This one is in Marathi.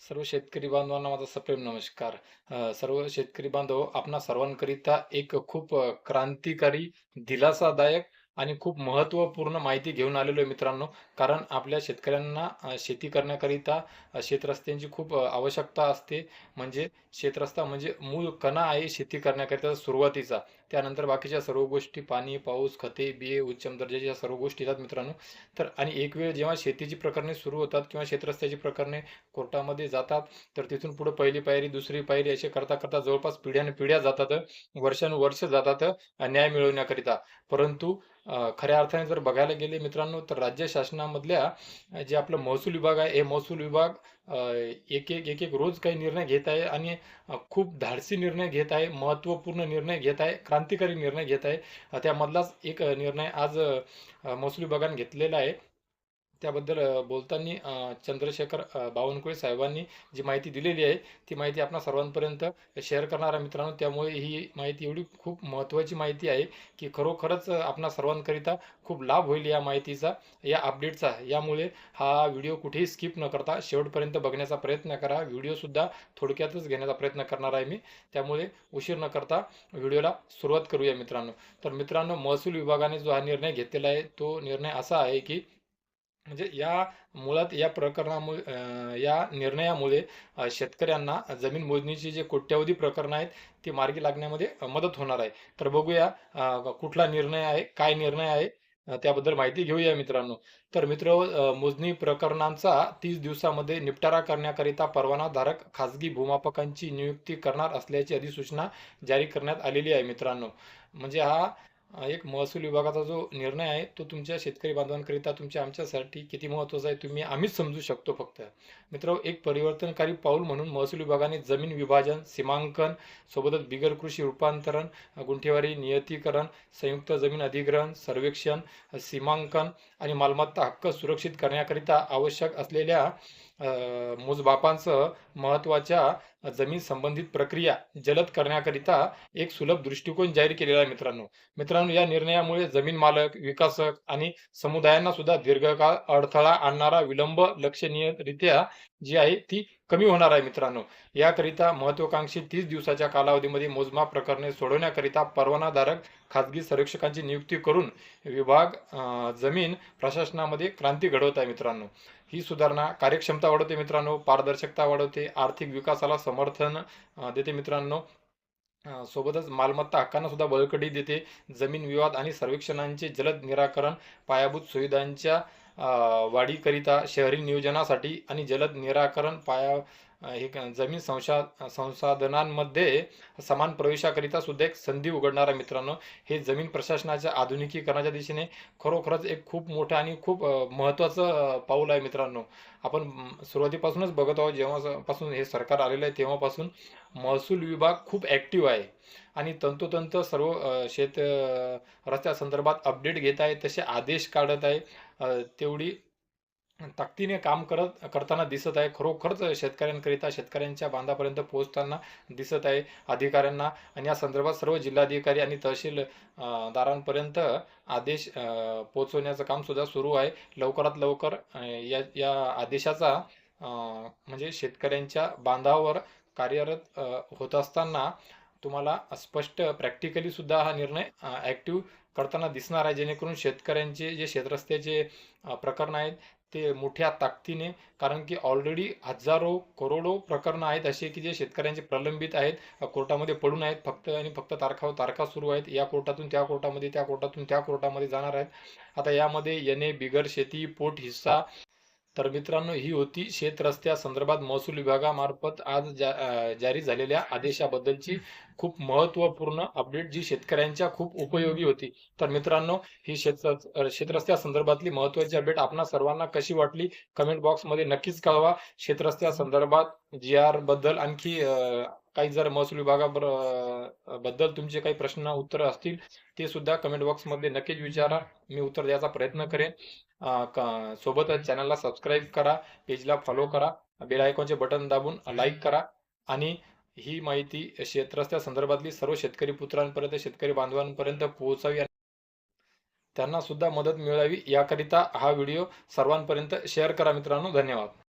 सर्व शेतकरी बांधवांना माझा सप्रेम नमस्कार. सर्व शेतकरी बांधव आपणा सर्वांकरिता एक खूप क्रांतिकारी, दिलासादायक आणि खूप महत्त्वपूर्ण माहिती घेऊन आलेलो आहे मित्रांनो. कारण आपल्या शेतकऱ्यांना शेती करण्याकरिता शेतरस्त्यांची खूप आवश्यकता असते. म्हणजे शेतरस्ता म्हणजे मूळ कणा आहे शेती करण्याकरिता सुरुवातीचा. त्यानंतर बाकीच्या सर्व गोष्टी पाणी, पाऊस, खते, बिये, उत्तम दर्जाच्या सर्व गोष्टी येतात मित्रांनो. तर आणि एक वेळ जेव्हा शेतीची प्रकरणे सुरू होतात किंवा शेतरस्त्याची प्रकरणे कोर्टामध्ये जातात, तर तिथून पुढे पहिली पायरी, दुसरी पायरी असे करता करता जवळपास पिढ्यानपिढ्या जातात, वर्षानुवर्ष जातात न्याय मिळवण्याकरिता. परंतु खऱ्या अर्थाने जर बघायला गेले मित्रांनो, तर राज्य शासनामधल्या जे आपलं महसूल विभाग आहे, हे महसूल विभाग एक एक रोज काही निर्णय घेत आहे आणि खूप धाडसी निर्णय घेत आहे, महत्त्वपूर्ण निर्णय घेत आहे, क्रांतिकारी निर्णय घेत आहे. त्यामधलाच एक निर्णय आज महसूल विभागाने घेतलेला आहे. त्याबद्दल बोलताना चंद्रशेखर बावनकुळे साहेबांनी जी माहिती दिलेली आहे, ती माहिती आपणा सर्वांपर्यंत शेअर करणार आहे मित्रांनो. त्यामुळे ही माहिती एवढी खूप महत्त्वाची माहिती आहे, की खरोखरच आपणा सर्वांकरिता खूप लाभ होईल या माहितीचा, या अपडेटचा. यामुळे हा व्हिडिओ कुठेही स्किप न करता शेवटपर्यंत बघण्याचा प्रयत्न करा. व्हिडिओसुद्धा थोडक्यातच घेण्याचा प्रयत्न करणार आहे मी. त्यामुळे उशीर न करता व्हिडिओला सुरुवात करूया मित्रांनो. तर मित्रांनो, महसूल विभागाने जो हा निर्णय घेतलेला आहे, तो निर्णय असा आहे, की म्हणजे या मुळात या प्रकरणामुळे या निर्णयामुळे शेतकऱ्यांना जमीन मोजणीची जे कोट्यावधी प्रकरणं आहेत ती मार्गी लागण्यामध्ये मदत होणार आहे. तर बघूया कुठला निर्णय आहे, काय निर्णय आहे, त्याबद्दल माहिती घेऊया मित्रांनो. तर मित्र, मोजणी प्रकरणांचा 30 दिवसामध्ये निपटारा करण्याकरिता परवानाधारक खाजगी भूमापकांची नियुक्ती करणार असल्याची अधिसूचना जारी करण्यात आलेली आहे मित्रांनो. म्हणजे हा एक महसूल विभागाचा जो निर्णय आहे तो तुमच्या शेतकरी बांधवांकरिता, तुमच्या आमच्यासाठी किती महत्त्वाचा आहे तुम्ही आम्हीच समजू शकतो फक्त. मित्र, एक परिवर्तनकारी पाऊल म्हणून महसूल विभागाने जमीन विभाजन, सीमांकन सोबतच बिगर कृषी रूपांतरण, गुंठेवारी नियतीकरण, संयुक्त जमीन अधिग्रहण, सर्वेक्षण, सीमांकन आणि मालमत्ता हक्क सुरक्षित करण्याकरिता आवश्यक असलेल्या मोजमापांसह महत्त्वाच्या जमीन संबंधित प्रक्रिया जलद करण्याकरिता एक सुलभ दृष्टिकोन जाहीर केलेला आहे मित्रांनो. मित्रांनो, या निर्णयामुळे जमीन मालक, विकासक आणि समुदायांना सुद्धा दीर्घकाळ अडथळा आणणारा विलंब लक्षणीयरित्या जी आहे ती कमी होणार आहे मित्रांनो. याकरिता महत्वाकांक्षी 30 दिवसाच्या कालावधीमध्ये मोजमाप प्रकरणे सोडवण्याकरिता परवानाधारक खाजगी सर्वेक्षकांची नियुक्ती करून विभाग जमीन प्रशासनामध्ये क्रांती घडवत आहे मित्रांनो. ही सुधारणा कार्यक्षमता वाढवते मित्रांनो, पारदर्शकता वाढवते, आर्थिक विकासाला समर्थन देते मित्रांनो. सोबतच मालमत्ता हक्कांना सुद्धा बळकटी देते. जमीन विवाद आणि सर्वेक्षणांचे जलद निराकरण, पायाभूत सुविधांच्या वाढीकरिता, शहरी नियोजनासाठी आणि जलद निराकरण जमीन संसाधनांमध्ये समान प्रवेशाकरिता सुद्धा एक संधी उघडणार आहे मित्रांनो. हे जमीन प्रशासनाच्या आधुनिकीकरणाच्या दिशेने खरोखरच एक खूप मोठं आणि खूप महत्त्वाचं पाऊल आहे मित्रांनो. आपण सुरुवातीपासूनच बघत आहोत, जेव्हापासून हे सरकार आलेलं आहे तेव्हापासून महसूल विभाग खूप ॲक्टिव्ह आहे आणि तंतोतंत सर्व रस्त्यासंदर्भात अपडेट घेत आहे, तसे आदेश काढत आहे. तेवढी ताकदीने काम करताना दिसत आहे. खरोखरच शेतकऱ्यांकरिता, शेतकऱ्यांच्या बांधापर्यंत पोहोचताना दिसत आहे. अधिकाऱ्यांना आणि या संदर्भात सर्व जिल्हाधिकारी आणि तहसील दारांपर्यंत आदेश पोहोचवण्याचं काम सुद्धा सुरू आहे. लवकरात लवकर या या आदेशाचा म्हणजे शेतकऱ्यांच्या बांधावर कार्यरत होत असताना तुम्हाला स्पष्ट प्रॅक्टिकली सुद्धा हा निर्णय ॲक्टिव्ह करताना दिसणार आहे, जेणेकरून शेतकऱ्यांचे जे शेतरस्त्याचे प्रकरण आहेत ते मोठ्या ताकदीने, कारण की ऑलरेडी हजारो करोडो प्रकरणं आहेत असे की जे शेतकऱ्यांचे प्रलंबित आहेत, कोर्टामध्ये पडून आहेत, फक्त आणि फक्त तारखावर तारखा सुरू आहेत. या कोर्टातून त्या कोर्टामध्ये, त्या कोर्टातून त्या कोर्टामध्ये जाणार आहेत. आता यामध्ये येणे, बिगर शेती, पोट हिस्सा. तर मित्रांनो, ही होती शेत रस्त्या संदर्भात महसूल विभागामार्फत आज जारी झालेल्या आदेशाबद्दलची खूप महत्त्वपूर्ण अपडेट, जी शेतकऱ्यांच्या खूप उपयोगी होती. तर मित्रांनो, ही शेतरस्त्या संदर्भातली महत्त्वाची अपडेट आपणा सर्वांना कशी वाटली कमेंट बॉक्समध्ये नक्कीच कळवा. शेतरस्त्या संदर्भात जी आर बद्दल आणखी काही जर महसूल बद्दल तुमचे काही प्रश्न उत्तर असतील ते सुद्धा कमेंट बॉक्समध्ये नक्कीच विचारा. मी उत्तर द्यायचा प्रयत्न करेन. सोबतच चॅनलला सबस्क्राईब करा, पेजला फॉलो करा, बेल आयकॉनचे बटन दाबून लाईक करा आणि ही माहिती शेतरस्त्या संदर्भातली सर्व शेतकरी पुत्रांपर्यंत, शेतकरी बांधवांपर्यंत पोहोचावी, त्यांना सुद्धा मदत मिळावी याकरिता हा व्हिडिओ सर्वांपर्यंत शेअर करा मित्रांनो. धन्यवाद.